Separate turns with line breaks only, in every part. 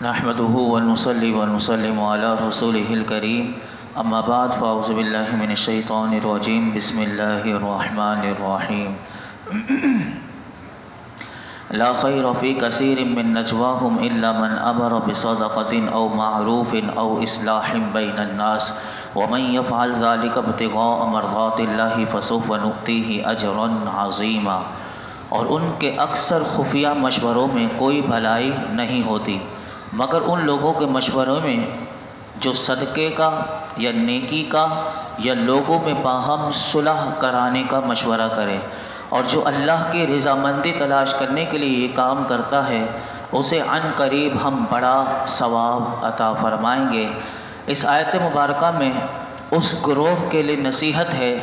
نحمده ونصلي ونسلم على رسوله الكريم اما بعد فاعوذ بالله من الشيطان الرجيم بسم الله الرحمن الرحيم لا خير في كثير من نجواهم إلا من أمر بصدقة أو معروف أو إصلاح بين الناس ومن يفعل ذلك ابتغاء مرضات الله فسوف نؤتيه أجرا عظيما۔ اور ان کے اکثر خفیہ مشوروں میں کوئی بھلائی نہیں ہوتی مگر ان لوگوں کے مشوروں میں جو صدقے کا یا نیکی کا یا لوگوں میں باہم صلح کرانے کا مشورہ کرے، اور جو اللہ کی رضامندی تلاش کرنے کے لیے یہ کام کرتا ہے اسے عن قریب ہم بڑا ثواب عطا فرمائیں گے۔ اس آیت مبارکہ میں اس گروہ کے لیے نصیحت ہے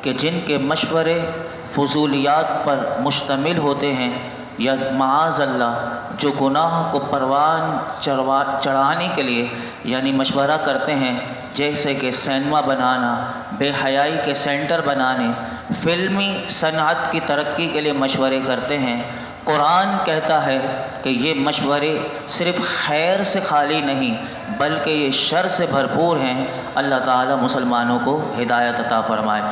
کہ جن کے مشورے فضولیات پر مشتمل ہوتے ہیں یا معاذ اللہ جو گناہ کو پروان چڑھانے کے لیے یعنی مشورہ کرتے ہیں، جیسے کہ سینما بنانا، بے حیائی کے سینٹر بنانے، فلمی صنعت کی ترقی کے لیے مشورے کرتے ہیں۔ قرآن کہتا ہے کہ یہ مشورے صرف خیر سے خالی نہیں بلکہ یہ شر سے بھرپور ہیں۔ اللہ تعالیٰ مسلمانوں کو ہدایت عطا فرمائے۔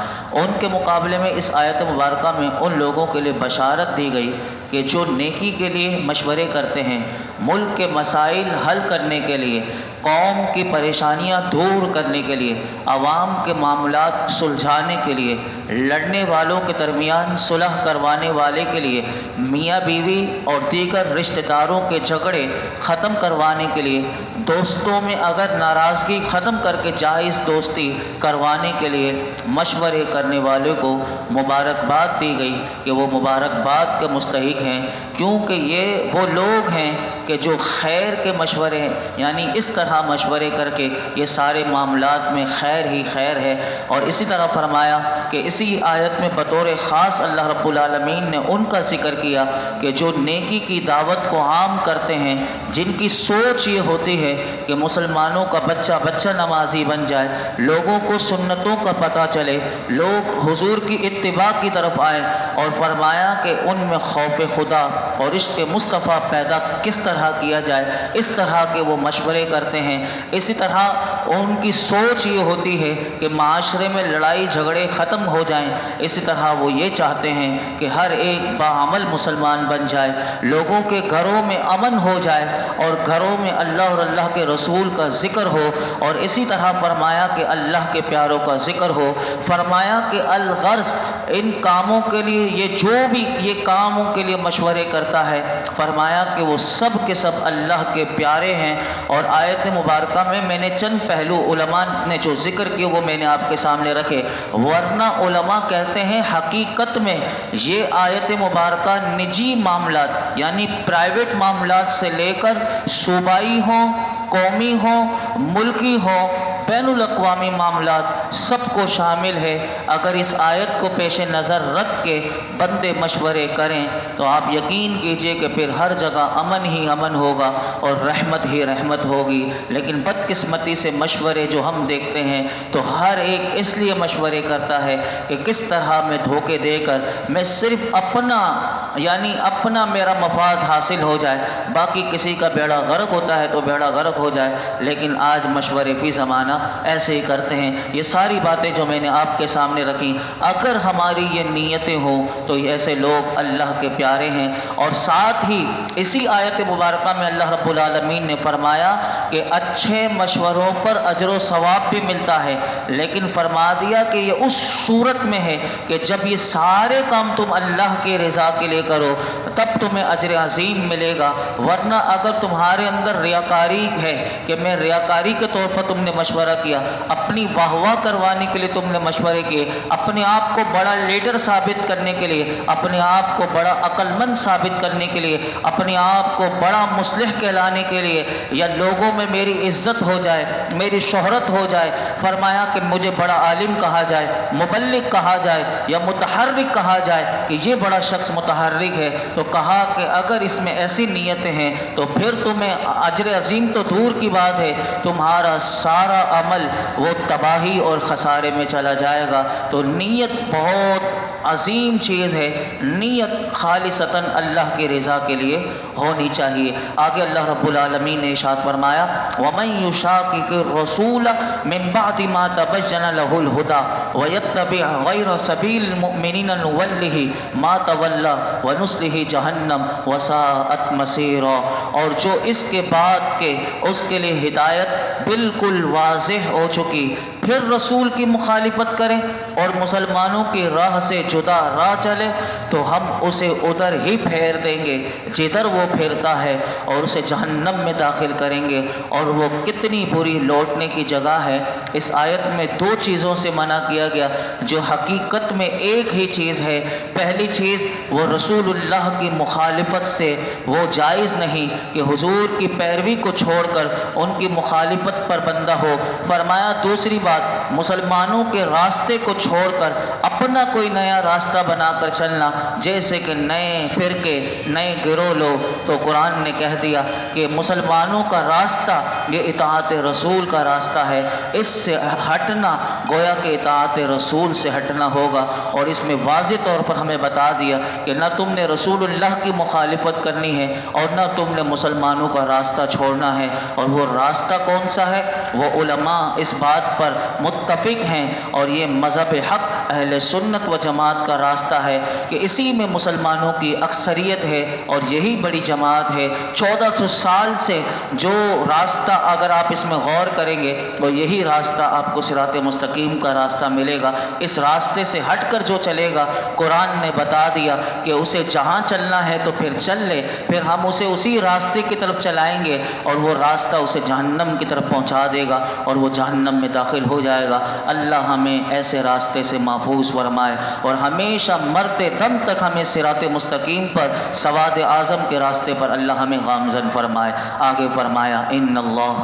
ان کے مقابلے میں اس آیت مبارکہ میں ان لوگوں کے لیے بشارت دی گئی کہ جو نیکی کے لیے مشورے کرتے ہیں، ملک کے مسائل حل کرنے کے لیے، قوم کی پریشانیاں دور کرنے کے لیے، عوام کے معاملات سلجھانے کے لیے، لڑنے والوں کے درمیان صلح کروانے والے کے لیے، میاں بیوی اور دیگر رشتہ داروں کے جھگڑے ختم کروانے کے لیے، دوستوں میں اگر ناراضگی ختم کر کے جائز دوستی کروانے کے لیے مشورے کرنے والے کو مبارکباد دی گئی کہ وہ مبارکباد کے مستحق ہیں، کیونکہ یہ وہ لوگ ہیں کہ جو خیر کے مشورے ہیں، یعنی اس طرح مشورے کر کے یہ سارے معاملات میں خیر ہی خیر ہے۔ اور اسی طرح فرمایا کہ اسی آیت میں بطور خاص اللہ رب العالمین نے ان کا ذکر کیا کہ جو نیکی کی دعوت کو عام کرتے ہیں، جن کی سوچ یہ ہوتی ہے کہ مسلمانوں کا بچہ بچہ نمازی بن جائے، لوگوں کو سنتوں کا پتہ چلے، لوگ حضور کی اتباع کی طرف آئیں، اور فرمایا کہ ان میں خوف خدا اور عشق مصطفیٰ پیدا کس طرح کیا جائے، اس طرح کے وہ مشورے کرتے ہیں۔ اسی طرح ان کی سوچ یہ ہوتی ہے کہ معاشرے میں لڑائی جھگڑے ختم ہو جائیں، اسی طرح وہ یہ چاہتے ہیں کہ ہر ایک باعمل مسلمان بن جائے، لوگوں کے گھروں میں امن ہو جائے اور گھروں میں اللہ اور اللہ کے رسول کا ذکر ہو، اور اسی طرح فرمایا کہ اللہ کے پیاروں کا ذکر ہو۔ فرمایا کہ الغرض ان کاموں کے لیے یہ جو بھی یہ کاموں کے لیے مشورے کرتا ہے، فرمایا کہ وہ سب کے سب اللہ کے پیارے ہیں۔ اور آیت مبارکہ میں نے چند پہلو علماء نے جو ذکر کیے وہ میں نے آپ کے سامنے رکھے، ورنہ علماء کہتے ہیں حقیقت میں یہ آیت مبارکہ نجی معاملات یعنی پرائیویٹ معاملات سے لے کر صوبائی ہوں، قومی ہوں، ملکی ہوں، بین الاقوامی معاملات سب کو شامل ہے۔ اگر اس آیت کو پیش نظر رکھ کے بندے مشورے کریں تو آپ یقین کیجئے کہ پھر ہر جگہ امن ہی امن ہوگا اور رحمت ہی رحمت ہوگی۔ لیکن بدقسمتی سے مشورے جو ہم دیکھتے ہیں تو ہر ایک اس لیے مشورے کرتا ہے کہ کس طرح میں دھوکے دے کر میں صرف اپنا میرا مفاد حاصل ہو جائے، باقی کسی کا بیڑا غرق ہوتا ہے تو بیڑا غرق ہو جائے۔ لیکن آج مشورے فی زمانہ ایسے ہی کرتے ہیں۔ یہ ساری باتیں جو میں نے آپ کے سامنے رکھی، اگر ہماری یہ نیتیں ہوں تو ایسے لوگ اللہ کے پیارے ہیں۔ اور ساتھ ہی اسی آیت مبارکہ میں اللہ رب العالمین نے فرمایا کہ اچھے مشوروں پر اجر و ثواب بھی ملتا ہے، لیکن فرما دیا کہ یہ اس صورت میں ہے کہ جب یہ سارے کام تم اللہ کی رضا کے لیے کرو تب تمہیں اجر عظیم ملے گا، ورنہ اگر تمہارے اندر ریاکاری ہے کہ میں ریاکاری کے طور پر تم نے مشورہ کیا، اپنی واہ واہ کروانے کے لیے تم نے مشورے کیے، اپنے آپ کو بڑا لیڈر ثابت کرنے کے لیے، اپنے آپ کو بڑا عقل مند ثابت کرنے کے لیے، اپنے آپ کو بڑا مصلح کہلانے کے لیے، یا لوگوں میں میری عزت ہو جائے، میری شہرت ہو جائے، فرمایا کہ مجھے بڑا عالم کہا جائے، مبلغ کہا جائے یا متحرک کہا جائے کہ یہ بڑا شخص متحرک ہے، تو کہا کہ اگر اس میں ایسی نیتیں ہیں تو پھر تمہیں اجر عظیم تو دور کی بات ہے، تمہارا سارا عمل وہ تباہی اور خسارے میں چلا جائے گا۔ تو نیت بہت عظیم چیز ہے، نیت خالصتاً اللہ کی رضا کے لیے ہونی چاہیے۔ آگے اللہ رب العالمین نے ارشاد فرمایا وَمَن يُشَاقِقِ الرَّسُولَ مِن بَعْدِ مَا تَبَيَّنَ لَهُ الْهُدَى وَيَتَّبِعْ غَيْرَ سَبِيلِ الْمُؤْمِنِينَ نُوَلِّهِ مَا تَوَلَّى وَنُصْلِهِ جَهَنَّمَ وَسَاءَتْ مَصِيرًا، اور جو اس کے بعد کے اس کے لیے ہدایت بالکل واضح ہو چکی پھر رسول کی مخالفت کرے اور مسلمانوں کی راہ سے جدا راہ چلے تو ہم اسے ادھر ہی پھیر دیں گے جدھر وہ پھرتا ہے اور اسے جہنم میں داخل کریں گے، اور وہ کتنی بری لوٹنے کی جگہ ہے۔ اس آیت میں دو چیزوں سے منع کیا گیا جو حقیقت میں ایک ہی چیز ہے۔ پہلی چیز وہ رسول اللہ کی مخالفت سے وہ جائز نہیں کہ حضور کی پیروی کو چھوڑ کر ان کی مخالفت پر بندہ ہو۔ فرمایا دوسری بات مسلمانوں کے راستے کو چھوڑ کر اپنا کوئی نیا راستہ بنا کر چلنا، جیسے کہ نئے فرقے نئے گروہ لوگ، تو قرآن نے کہہ دیا کہ مسلمانوں کا راستہ یہ اطاعت رسول کا راستہ ہے، اس سے ہٹنا گویا کہ اطاعت رسول سے ہٹنا ہوگا۔ اور اس میں واضح طور پر ہمیں بتا دیا کہ نہ تم نے رسول اللہ کی مخالفت کرنی ہے اور نہ تم نے مسلمانوں کا راستہ چھوڑنا ہے۔ اور وہ راستہ کون سا ہے؟ وہ علماء اس بات پر متفق ہیں اور یہ مذہب حق اہل سنت و جماعت کا راستہ ہے کہ اسی میں مسلمانوں کی اکثریت ہے اور یہی بڑی جماعت ہے۔ 1400 سال سے جو راستہ اگر آپ اس میں غور کریں گے تو یہی راستہ آپ کو صراط مستقیم کا راستہ ملے گا۔ اس راستے سے ہٹ کر جو چلے گا قرآن نے بتا دیا کہ اسے جہاں چلنا ہے تو پھر چل لے، پھر ہم اسے اسی راستے کی طرف چلائیں گے اور وہ راستہ اسے جہنم کی طرف پہنچا دے گا اور وہ جہنم میں داخل ہو جائے گا۔ اللہ ہمیں ایسے راستے سے محفوظ فرمائے اور ہمیشہ مرتے دم تک ہمیں صراط مستقیم پر سواد اعظم کے راستے پر اللہ ہمیں گامزن فرمائے۔ آگے فرمایا ان اللہ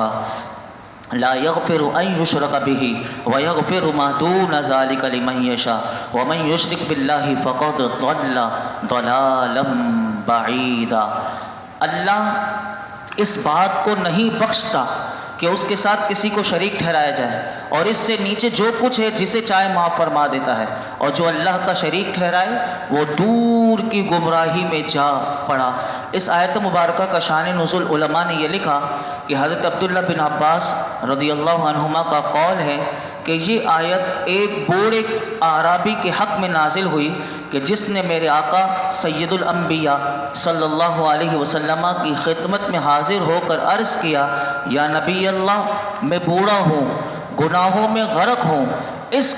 لا یغفر ان یشرک بہ ویغفر ما دون ذلک لمن یشاء ومن یشرک باللہ فقد ضل ضلالا بعیدا۔ اللہ اس بات کو نہیں بخشتا کہ اس کے ساتھ کسی کو شریک ٹھہرایا جائے، اور اس سے نیچے جو کچھ ہے جسے چاہے معاف فرما دیتا ہے، اور جو اللہ کا شریک ٹھہرائے وہ دور کی گمراہی میں جا پڑا۔ اس آیت مبارکہ کا شان نزول علماء نے یہ لکھا کہ حضرت عبداللہ بن عباس رضی اللہ عنہما کا قول ہے کہ یہ آیت ایک بوڑھے اعرابی کے حق میں نازل ہوئی کہ جس نے میرے آقا سید الانبیاء صلی اللہ علیہ وسلم کی خدمت میں حاضر ہو کر عرض کیا یا نبی اللہ میں بوڑھا ہوں، گناہوں میں غرق ہوں، اس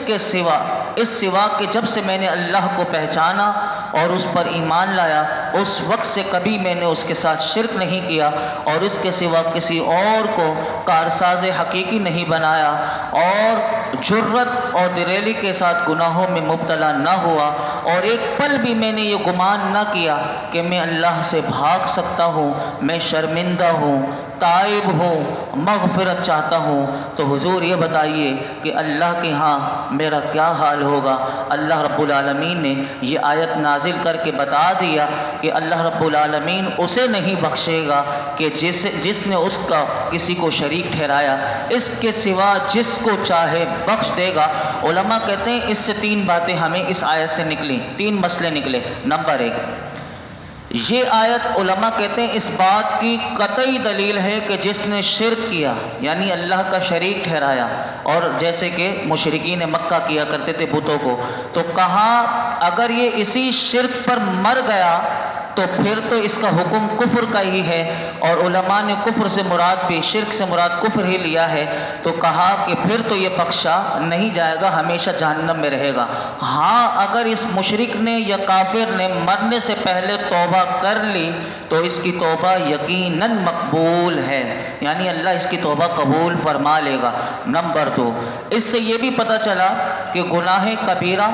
سوا کہ جب سے میں نے اللہ کو پہچانا اور اس پر ایمان لایا اس وقت سے کبھی میں نے اس کے ساتھ شرک نہیں کیا اور اس کے سوا کسی اور کو کارساز حقیقی نہیں بنایا، اور جرت اور دلیری کے ساتھ گناہوں میں مبتلا نہ ہوا، اور ایک پل بھی میں نے یہ گمان نہ کیا کہ میں اللہ سے بھاگ سکتا ہوں، میں شرمندہ ہوں، تائب ہوں، مغفرت چاہتا ہوں، تو حضور یہ بتائیے کہ اللہ کے ہاں میرا کیا حال ہوگا۔ اللہ رب العالمین نے یہ آیت نازل کر کے بتا دیا کہ اللہ رب العالمین اسے نہیں بخشے گا کہ جس نے اس کا کسی کو شریک ٹھہرایا، اس کے سوا جس کو چاہے بخش دے گا۔ علماء کہتے ہیں اس سے تین باتیں ہمیں اس آیت سے نکلیں، تین مسئلے نکلے۔ نمبر ایک، یہ آیت علماء کہتے ہیں اس بات کی قطعی دلیل ہے کہ جس نے شرک کیا یعنی اللہ کا شریک ٹھہرایا، اور جیسے کہ مشرکین مکہ کیا کرتے تھے بتوں کو، تو کہا اگر یہ اسی شرک پر مر گیا تو پھر تو اس کا حکم کفر کا ہی ہے، اور علماء نے کفر سے مراد بھی شرک سے مراد کفر ہی لیا ہے، تو کہا کہ پھر تو یہ بخشا نہیں جائے گا، ہمیشہ جہنم میں رہے گا۔ ہاں اگر اس مشرک نے یا کافر نے مرنے سے پہلے توبہ کر لی تو اس کی توبہ یقیناً مقبول ہے، یعنی اللہ اس کی توبہ قبول فرما لے گا۔ نمبر دو، اس سے یہ بھی پتہ چلا کہ گناہ کبیرہ،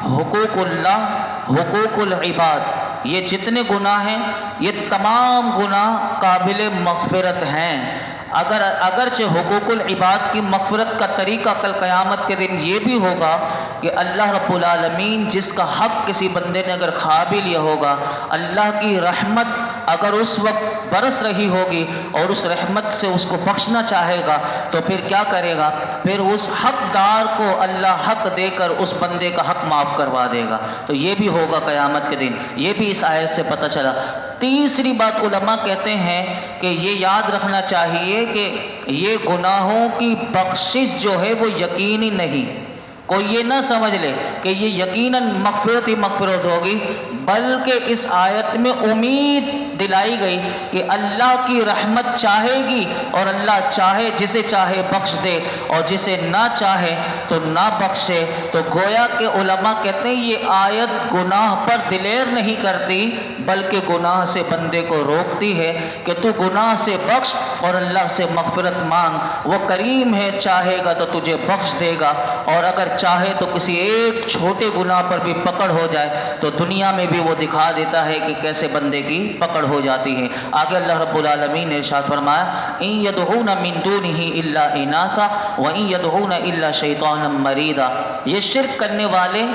حقوق اللہ، حقوق العباد، یہ جتنے گناہ ہیں یہ تمام گناہ قابل مغفرت ہیں۔ اگرچہ حقوق العباد کی مغفرت کا طریقہ کل قیامت کے دن یہ بھی ہوگا کہ اللہ رب العالمین جس کا حق کسی بندے نے اگر کھا بھی لیا ہوگا، اللہ کی رحمت اگر اس وقت برس رہی ہوگی اور اس رحمت سے اس کو بخشنا چاہے گا تو پھر کیا کرے گا؟ پھر اس حقدار کو اللہ حق دے کر اس بندے کا حق معاف کروا دے گا۔ تو یہ بھی ہوگا قیامت کے دن، یہ بھی اس آیت سے پتہ چلا۔ تیسری بات علماء کہتے ہیں کہ یہ یاد رکھنا چاہیے کہ یہ گناہوں کی بخشش جو ہے وہ یقینی نہیں، کوئی یہ نہ سمجھ لے کہ یہ یقیناً مغفرت ہی مغفرت ہوگی، بلکہ اس آیت میں امید دلائی گئی کہ اللہ کی رحمت چاہے گی اور اللہ چاہے جسے چاہے بخش دے اور جسے نہ چاہے تو نہ بخشے۔ تو گویا کہ علماء کہتے ہیں یہ آیت گناہ پر دلیر نہیں کرتی بلکہ گناہ سے بندے کو روکتی ہے کہ تو گناہ سے بخش اور اللہ سے مغفرت مانگ، وہ کریم ہے، چاہے گا تو تجھے بخش دے گا، اور اگر چاہے تو کسی ایک چھوٹے گناہ پر بھی پکڑ ہو جائے تو دنیا میں بھی وہ دکھا دیتا ہے کہ کیسے بندے کی پکڑ ہو جاتی ہے۔ آگے اللہ رب العالمین نے ارشاد فرمایا ان يدعون من دونه الا اناثا وان يدعون الا شیطانا مریدا، یہ شرک کرنے والے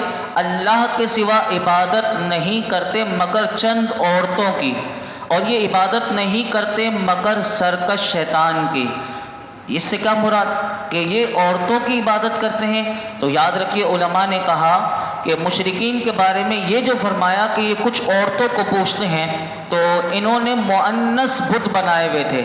اللہ کے سوا عبادت نہیں کرتے مگر چند عورتوں کی، اور یہ عبادت نہیں کرتے مگر سرکش شیطان کی۔ اس سے کیا مراد کہ یہ عورتوں کی عبادت کرتے ہیں؟ تو یاد رکھیے علماء نے کہا کہ مشرکین کے بارے میں یہ جو فرمایا کہ یہ کچھ عورتوں کو پوچھتے ہیں، تو انہوں نے مؤنث بت بنائے ہوئے تھے۔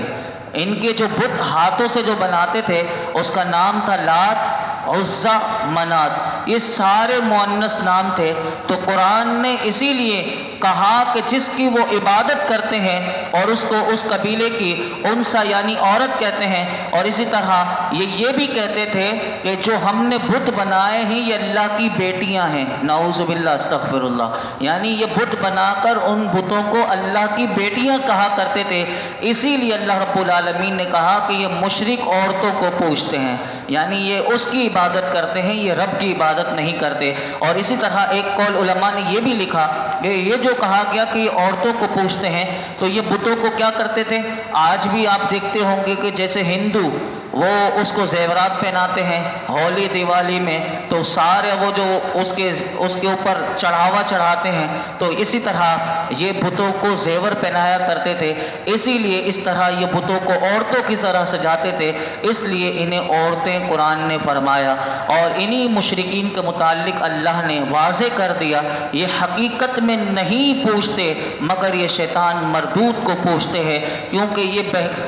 ان کے جو بت ہاتھوں سے جو بناتے تھے اس کا نام تھا لات، عزا، منات، یہ سارے مؤنث نام تھے۔ تو قرآن نے اسی لیے کہا کہ جس کی وہ عبادت کرتے ہیں اور اس کو اس قبیلے کی انثى یعنی عورت کہتے ہیں، اور اسی طرح یہ بھی کہتے تھے کہ جو ہم نے بت بنائے ہیں یہ اللہ کی بیٹیاں ہیں، نعوذ باللہ استغفر اللہ، یعنی یہ بت بنا کر ان بتوں کو اللہ کی بیٹیاں کہا کرتے تھے۔ اسی لیے اللہ رب العالمین نے کہا کہ یہ مشرک عورتوں کو پوجتے ہیں، یعنی یہ اس کی عبادت کرتے ہیں، یہ رب کی عبادت نہیں کرتے۔ اور اسی طرح ایک قول علماء نے یہ بھی لکھا کہ یہ جو کہا گیا کہ یہ عورتوں کو پوجتے ہیں، تو یہ بتوں کو کیا کرتے تھے؟ آج بھی آپ دیکھتے ہوں گے کہ جیسے ہندو وہ اس کو زیورات پہناتے ہیں ہولی دیوالی میں، تو سارے وہ جو اس کے اوپر چڑھاوا چڑھاتے ہیں، تو اسی طرح یہ بتوں کو زیور پہنایا کرتے تھے۔ اسی لیے اس طرح یہ بتوں کو عورتوں کی طرح سجاتے تھے، اس لیے انہیں عورتیں قرآن نے فرمایا۔ اور انہی مشرکین کے متعلق اللہ نے واضح کر دیا یہ حقیقت میں نہیں پوچھتے مگر یہ شیطان مردود کو پوچھتے ہیں، کیونکہ یہ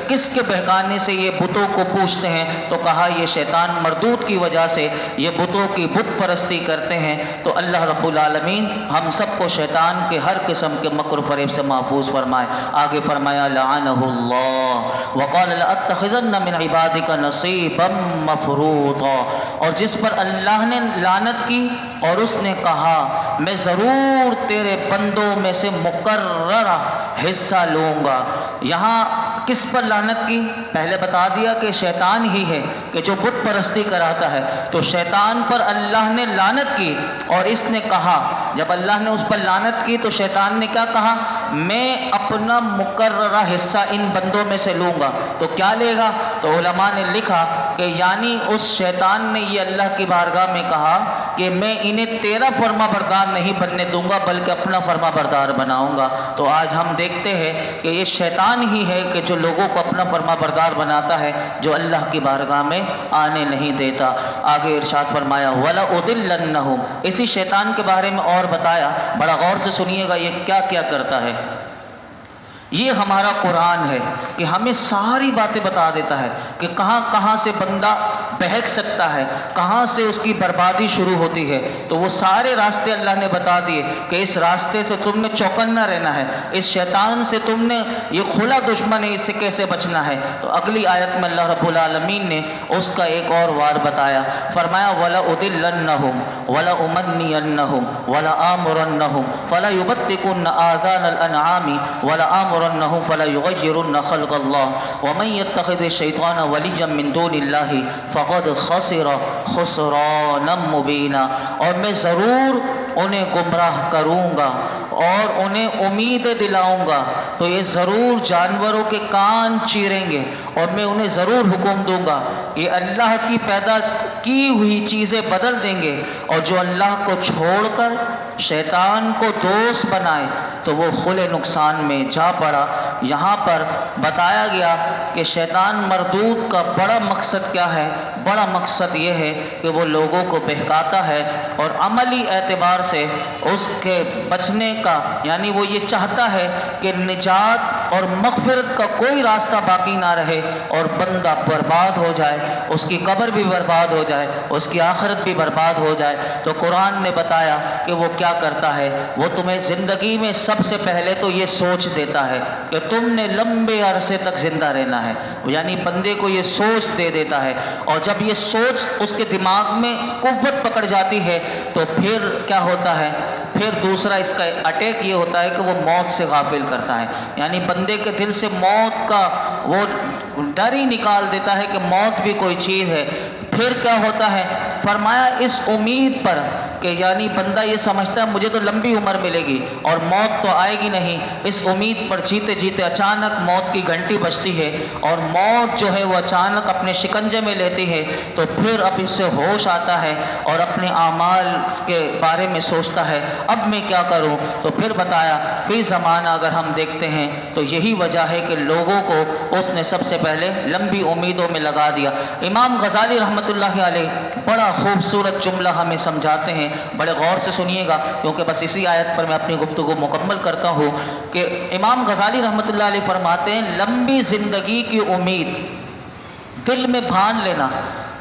کس کے بہکانے سے یہ بتوں کو پوچھتے ہیں؟ تو کہا یہ شیطان مردود کی وجہ سے یہ بتوں کی بت پرستی کرتے ہیں۔ تو اللہ رب العالمین ہم سب کو شیطان کے ہر قسم کے مکر و فریب سے محفوظ فرمائے۔ آگے فرمایا لعنہ اللہ وقال لأتخذن من عبادک نصیبا مفروضا، اور جس پر اللہ نے لعنت کی اور اس نے کہا میں ضرور تیرے بندوں میں سے مقررہ حصہ لوں گا۔ یہاں کس پر لعنت کی؟ پہلے بتا دیا کہ شیطان ہی ہے کہ جو بت پرستی کراتا ہے، تو شیطان پر اللہ نے لعنت کی اور اس نے کہا، جب اللہ نے اس پر لعنت کی تو شیطان نے کیا کہا؟ میں اپنا مقررہ حصہ ان بندوں میں سے لوں گا۔ تو کیا لے گا؟ تو علماء نے لکھا کہ یعنی اس شیطان نے یہ اللہ کی بارگاہ میں کہا کہ میں انہیں تیرا فرما بردار نہیں بننے دوں گا بلکہ اپنا فرما بردار بناؤں گا۔ تو آج ہم دیکھتے ہیں کہ یہ شیطان ہی ہے کہ جو لوگوں کو اپنا فرما بردار بناتا ہے، جو اللہ کی بارگاہ میں آنے نہیں دیتا۔ آگے ارشاد فرمایا وَلَأُضِلَّنَّهُمْ، اسی شیطان کے بارے میں اور بتایا، بڑا غور سے سنیے گا یہ کیا کیا کرتا ہے۔ یہ ہمارا قرآن ہے کہ ہمیں ساری باتیں بتا دیتا ہے کہ کہاں کہاں سے بندہ بہک سکتا ہے، کہاں سے اس کی بربادی شروع ہوتی ہے۔ تو وہ سارے راستے اللہ نے بتا دیے کہ اس راستے سے تم نے چوکنا رہنا ہے، اس شیطان سے تم نے، یہ کھلا دشمن ہے، اس سے کیسے بچنا ہے۔ تو اگلی آیت میں اللہ رب العالمین نے اس کا ایک اور وار بتایا، فرمایا وَلَأُضِلَّنَّهُمْ وَلَأُمَنِّيَنَّهُمْ وَلَآمُرَنَّهُمْ فَلَيُبَتِّكُنَّ آذَانَ الْأَنْعَامِ وَلَآمُرَنَّهُمْ فَلَيُغَيِّرُنَّ خَلْقَ اللَّهِ وَمَنْ يَتَّخِذِ الشَّيْطَانَ وَلِيًّا مِّن دُونِ اللَّهِ فَقَدْ خَسِرَ خُسْرَانًا مُبِينًا، اور میں ضرور انہیں گمراہ کروں گا اور انہیں امید دلاؤں گا۔ تو یہ ضرور جانوروں کے کان چیریں گے اور میں انہیں ضرور حکم دوں گا کہ اللہ کی پیدا کی ہوئی چیزیں بدل دیں گے، اور جو اللہ کو چھوڑ کر شیطان کو دوست بنائے تو وہ خل نقصان میں جا پڑا۔ یہاں پر بتایا گیا کہ شیطان مردود کا بڑا مقصد کیا ہے؟ بڑا مقصد یہ ہے کہ وہ لوگوں کو بہکاتا ہے اور عملی اعتبار سے اس کے بچنے کا، یعنی وہ یہ چاہتا ہے کہ نجات اور مغفرت کا کوئی راستہ باقی نہ رہے اور بندہ برباد ہو جائے، اس کی قبر بھی برباد ہو جائے، اس کی آخرت بھی برباد ہو جائے۔ تو قرآن نے بتایا کہ وہ کیا کرتا ہے، وہ تمہیں زندگی میں سب سے پہلے تو یہ سوچ دیتا ہے کہ تم نے لمبے عرصے تک زندہ رہنا ہے، یعنی بندے کو یہ سوچ دے دیتا ہے، اور جب یہ سوچ اس کے دماغ میں قوت پکڑ جاتی ہے تو پھر کیا ہوتا ہے، پھر دوسرا اس کا اٹیک یہ ہوتا ہے کہ وہ موت سے غافل کرتا ہے، یعنی بندے کے دل سے موت کا وہ ڈر ہی نکال دیتا ہے کہ موت بھی کوئی چیز ہے۔ پھر کیا ہوتا ہے، فرمایا اس امید پر کہ یعنی بندہ یہ سمجھتا ہے مجھے تو لمبی عمر ملے گی اور موت تو آئے گی نہیں، اس امید پر جیتے جیتے اچانک موت کی گھنٹی بجتی ہے اور موت جو ہے وہ اچانک اپنے شکنجے میں لیتی ہے، تو پھر اب اس سے ہوش آتا ہے اور اپنے اعمال کے بارے میں سوچتا ہے اب میں کیا کروں۔ تو پھر بتایا فی زمانہ اگر ہم دیکھتے ہیں تو یہی وجہ ہے کہ لوگوں کو اس نے سب سے پہلے لمبی امیدوں میں لگا دیا۔ امام غزالی رحمۃ اللہ علیہ بڑا خوبصورت جملہ ہمیں سمجھاتے ہیں، بڑے غور سے سنیے گا کیونکہ بس اسی آیت پر میں اپنی گفتگو مکمل کرتا ہوں کہ امام غزالی رحمۃ اللہ علیہ فرماتے ہیں لمبی زندگی کی امید دل میں بھان لینا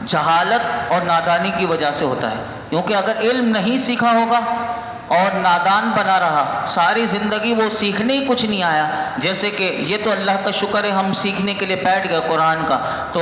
جہالت اور نادانی کی وجہ سے ہوتا ہے، کیونکہ اگر علم نہیں سیکھا ہوگا اور نادان بنا رہا ساری زندگی، وہ سیکھنے ہی کچھ نہیں آیا، جیسے کہ یہ تو اللہ کا شکر ہے ہم سیکھنے کے لیے بیٹھ گئے قرآن کا، تو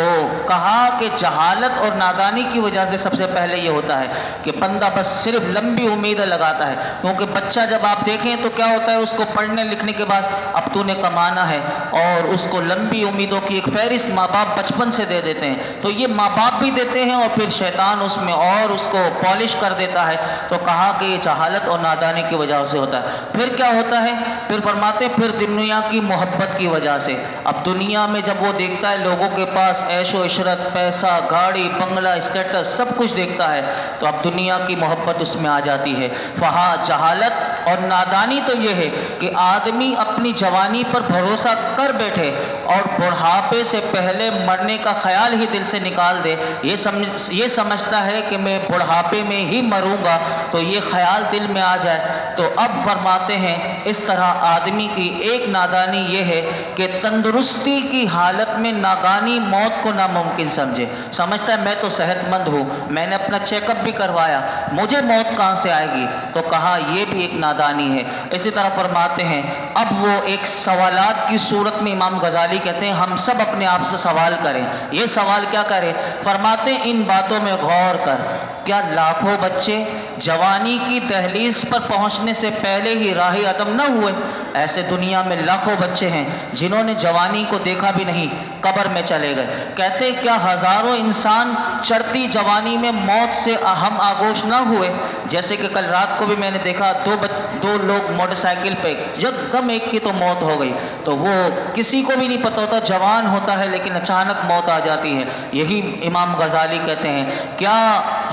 کہا کہ جہالت اور نادانی کی وجہ سے سب سے پہلے یہ ہوتا ہے کہ بندہ بس صرف لمبی امیدیں لگاتا ہے، کیونکہ بچہ جب آپ دیکھیں تو کیا ہوتا ہے، اس کو پڑھنے لکھنے کے بعد اب تو نے کمانا ہے اور اس کو لمبی امیدوں کی ایک فہرست ماں باپ بچپن سے دے دیتے ہیں، تو یہ ماں باپ بھی دیتے ہیں اور پھر شیطان اس میں اور اس کو پالش کر دیتا ہے، تو کہا کہ یہ جہالت اور نادانی کی وجہ سے ہوتا ہے۔ پھر کیا ہوتا ہے، پھر فرماتے ہیں پھر دنیا کی محبت کی وجہ سے، اب دنیا میں جب وہ دیکھتا ہے لوگوں کے پاس عیش و عشرت، پیسہ، گاڑی، بنگلہ، اسٹیٹس سب کچھ دیکھتا ہے تو اب دنیا کی محبت اس میں آ جاتی ہے۔ وہاں جہالت اور نادانی تو یہ ہے کہ آدمی اپنی جوانی پر بھروسہ کر بیٹھے اور بڑھاپے سے پہلے مرنے کا خیال ہی دل سے نکال دے، یہ سمجھتا ہے کہ میں بڑھاپے میں ہی مروں گا، تو یہ خیال دل میں آ جائے تو اب فرماتے ہیں اس طرح آدمی کی ایک نادانی یہ ہے کہ تندرستی کی حالت میں ناگانی موت کو ناممکن سمجھتا ہے میں تو صحت مند ہوں، میں نے اپنا چیک اپ بھی کروایا، مجھے موت کہاں سے آئے گی، تو کہا یہ بھی ایک نادانی ہے۔ اسی طرح فرماتے ہیں اب وہ ایک سوالات کی صورت میں امام غزالی کہتے ہیں ہم سب اپنے آپ سے سوال کریں، یہ سوال کیا کریں، فرماتے ہیں ان باتوں میں غور کر، کیا لاکھوں بچے جوانی کی دہلیز پر پہنچنے سے پہلے ہی راہ عدم نہ ہوئے؟ ایسے دنیا میں لاکھوں بچے ہیں جنہوں نے جوانی کو دیکھا بھی نہیں، قبر میں چلے گئے۔ کہتے کیا ہزاروں انسان چڑھتی جوانی میں موت سے ہم آگوش نہ ہوئے؟ جیسے کہ کل رات کو بھی میں نے دیکھا دو لوگ موٹر سائیکل پہ یکدم ایک کی تو موت ہو گئی، تو وہ کسی کو بھی نہیں پتہ ہوتا، جوان ہوتا ہے لیکن اچانک موت آ جاتی ہے۔ یہی امام غزالی کہتے ہیں کیا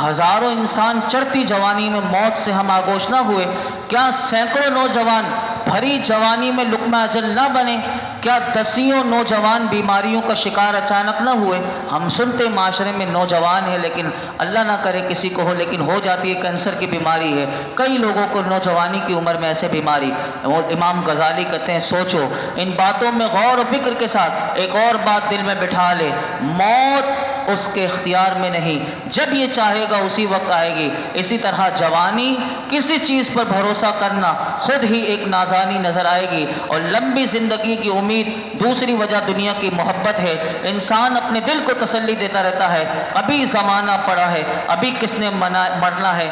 ہزاروں انسان چڑھتی جوانی میں موت سے ہم آگوش نہ ہوئے؟ کیا سینکڑوں نوجوان بھری جوانی میں لقمہ اجل نہ بنے؟ کیا دسیوں نوجوان بیماریوں کا شکار اچانک نہ ہوئے؟ ہم سنتے معاشرے میں نوجوان ہے لیکن اللہ نہ کرے کسی کو ہو، لیکن ہو جاتی ہے، کینسر کی بیماری ہے، کئی لوگوں کو نوجوانی کی عمر میں ایسے بیماری۔ اور امام غزالی کہتے ہیں سوچو ان باتوں میں غور و فکر کے ساتھ ایک اور بات دل میں بٹھا لے، موت اس کے اختیار میں نہیں، جب یہ چاہے گا اسی وقت آئے گی۔ اسی طرح جوانی کسی چیز پر بھروسہ کرنا خود ہی ایک نازانی نظر آئے گی، اور لمبی زندگی کی امید دوسری وجہ دنیا کی محبت ہے۔ انسان اپنے دل کو تسلی دیتا رہتا ہے ابھی زمانہ پڑا ہے، ابھی کس نے مرنا ہے،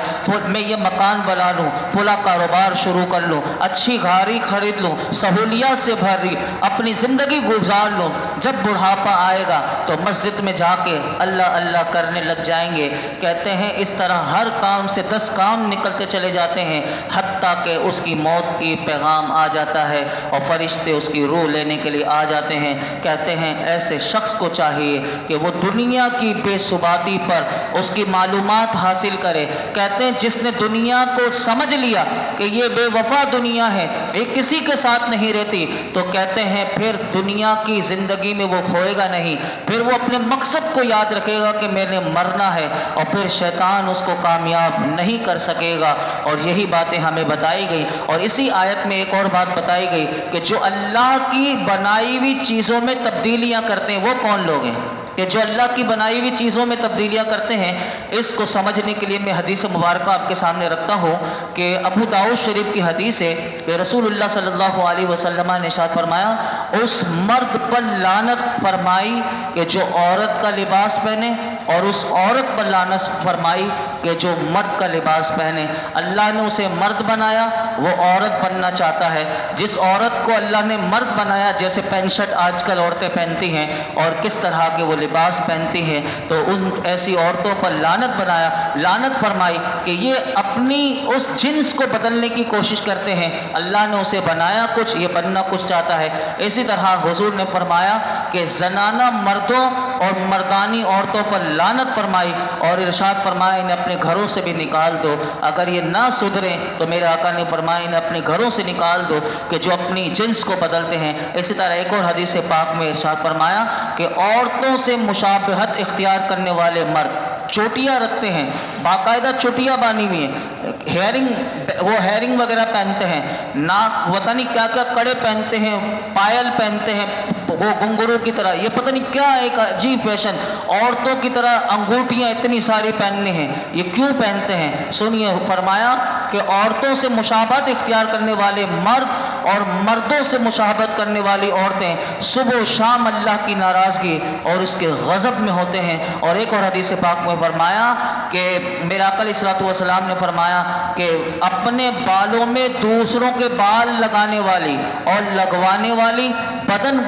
میں یہ مکان بنا لوں، فلاں کاروبار شروع کر لوں، اچھی گاڑی خرید لوں، سہولیات سے بھری اپنی زندگی گزار لوں، جب بڑھاپا آئے گا تو مسجد میں جا کے اللہ اللہ کرنے لگ جائیں گے۔ کہتے ہیں اس طرح ہر کام سے 10 کام نکلتے چلے جاتے ہیں، حتیٰ کہ اس کی موت کی پیغام آ جاتا ہے اور فرشتے اس کی روح لینے کے لیے آ جاتے ہیں۔ کہتے ہیں ایسے شخص کو چاہیے کہ وہ دنیا کی بے ثباتی پر اس کی معلومات حاصل کرے۔ کہتے ہیں جس نے دنیا کو سمجھ لیا کہ یہ بے وفا دنیا ہے، یہ کسی کے ساتھ نہیں رہتی، تو کہتے ہیں پھر دنیا کی زندگی میں وہ کھوئے گا نہیں، پھر وہ اپنے مقصد کو یاد رکھے گا کہ میں نے مرنا ہے، اور پھر شیطان اس کو کامیاب نہیں کر سکے گا۔ اور یہی باتیں ہمیں بتائی گئی، اور اسی آیت میں ایک اور بات بتائی گئی کہ جو اللہ کی بنائی ہوئی چیزوں میں تبدیلیاں کرتے ہیں وہ کون لوگ ہیں، کہ جو اللہ کی بنائی ہوئی چیزوں میں تبدیلیاں کرتے ہیں۔ اس کو سمجھنے کے لیے میں حدیث مبارکہ آپ کے سامنے رکھتا ہوں کہ ابو داؤد شریف کی حدیث ہے کہ رسول اللہ صلی اللہ علیہ وسلم نے ارشاد فرمایا، اس مرد پر لعنت فرمائی کہ جو عورت کا لباس پہنے، اور اس عورت پر لعنت فرمائی کہ جو مرد کا لباس پہنے۔ اللہ نے اسے مرد بنایا، وہ عورت بننا چاہتا ہے۔ جس عورت کو اللہ نے مرد بنایا، جیسے پینٹ شرٹ آج کل عورتیں پہنتی ہیں اور کس طرح کے وہ لباس پہنتی ہیں، تو ان ایسی عورتوں پر لعنت بنایا، لعنت فرمائی کہ یہ اپنی اس جنس کو بدلنے کی کوشش کرتے ہیں۔ اللہ نے اسے بنایا کچھ، یہ بننا کچھ چاہتا ہے۔ اسی طرح حضور نے فرمایا کہ زنانہ مردوں اور مردانی عورتوں پر لعنت فرمائی، اور ارشاد فرمایا انہیں اپنے گھروں سے بھی نکال دو، اگر یہ نہ سدھریں تو میرے آقا نے فرمایا انہیں اپنے گھروں سے نکال دو، کہ جو اپنی جنس کو بدلتے ہیں۔ اسی طرح ایک اور حدیث پاک میں ارشاد فرمایا کہ عورتوں سے مشابہت اختیار کرنے والے مرد چوٹیاں رکھتے ہیں، باقاعدہ چوٹیاں باندھی ہوئی ہیں، وہ ہیرنگ وغیرہ پہنتے ہیں، ناک پتہ نہیں کیا کیا کڑے پہنتے ہیں، پائل پہنتے ہیں وہ گھنگرو کی طرح، یہ پتہ نہیں کیا ایک عجیب فیشن، عورتوں کی طرح انگوٹھیاں اتنی ساری پہننے ہیں، یہ کیوں پہنتے ہیں؟ سنیے، فرمایا کہ عورتوں سے مشابہت اختیار کرنے والے مرد اور مردوں سے مشابہت کرنے والی عورتیں صبح و شام اللہ کی ناراضگی اور اس کے غضب میں ہوتے ہیں۔ اور ایک اور حدیث پاک میں فرمایا کہ میرے آقا علیہ الصلوۃ والسلام نے فرمایا کہ اپنے بالوں میں دوسروں کے بال لگانے والی اور لگوانے والی، بدن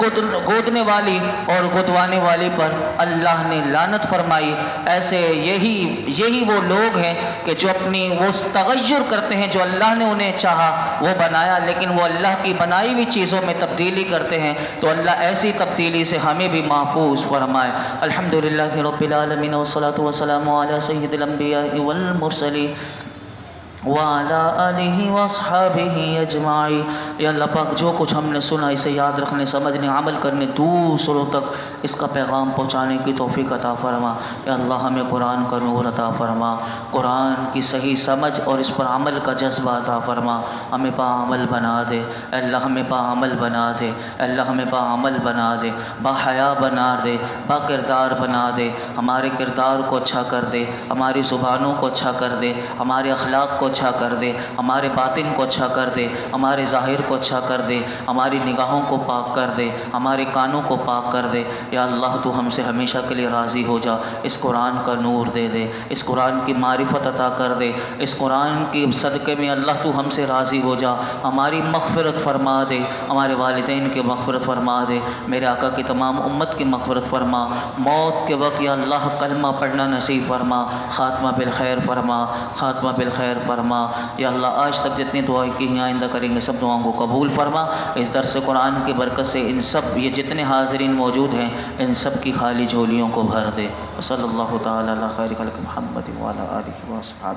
گودنے والی اور گدوانے والی پر اللہ نے لعنت فرمائی۔ ایسے یہی وہ لوگ ہیں کہ جو اپنی وہ تغیر کرتے ہیں، جو اللہ نے انہیں چاہا وہ بنایا، لیکن وہ اللہ کی بنائی ہوئی چیزوں میں تبدیلی کرتے ہیں، تو اللہ ایسی تبدیلی سے ہمیں بھی محفوظ فرمائے۔ الحمدللہ رب العالمین والصلاۃ والسلام علی سید الانبیاء والمرسلین وعلی آلہ واصحابہ اجمعین۔ یا اللہ پاک جو کچھ ہم نے سنا اسے یاد رکھنے، سمجھنے، عمل کرنے، دوسروں تک اس کا پیغام پہنچانے کی توفیق عطا فرما۔ یا اللہ ہمیں قرآن کا نور عطا فرما، قرآن کی صحیح سمجھ اور اس پر عمل کا جذبہ عطا فرما، ہمیں باعمل بنا دے۔ اے اللہ ہمیں باعمل بنا دے، اے اللہ ہمیں باعمل بنا دے، باحیا بنا دے، با کردار بنا دے، ہمارے کردار کو اچھا کر دے، ہماری زبانوں کو اچھا کر دے، ہمارے اخلاق کو اچھا کر دے، ہمارے باطن کو اچھا کر دے، ہمارے ظاہر کو اچھا کر دے، ہماری نگاہوں کو پاک کر دے، ہمارے کانوں کو پاک کر دے۔ یا اللہ تو ہم سے ہمیشہ کے لیے راضی ہو جا، اس قرآن کا نور دے دے، اس قرآن کی معرفت عطا کر دے، اس قرآن کی صدقے میں اللہ تو ہم سے راضی ہو جا، ہماری مغفرت فرما دے، ہمارے والدین کی مغفرت فرما دے، میرے آقا کی تمام امت کی مغفرت فرما۔ موت کے وقت یا اللہ کلمہ پڑھنا نصیب فرما، خاتمہ بالخیر فرما، خاتمہ بالخیر فرما۔ یا اللہ آج تک جتنی دعائیں کی ہیں آئندہ کریں گے سب دعاؤں کو قبول فرما۔ اس درس قرآن کی برکت سے ان سب یہ جتنے حاضرین موجود ہیں ان سب کی خالی جھولیوں کو بھر دے۔ صلی اللہ تعالی علی خیر خلق محمد وعلی آلہ وصحبہ۔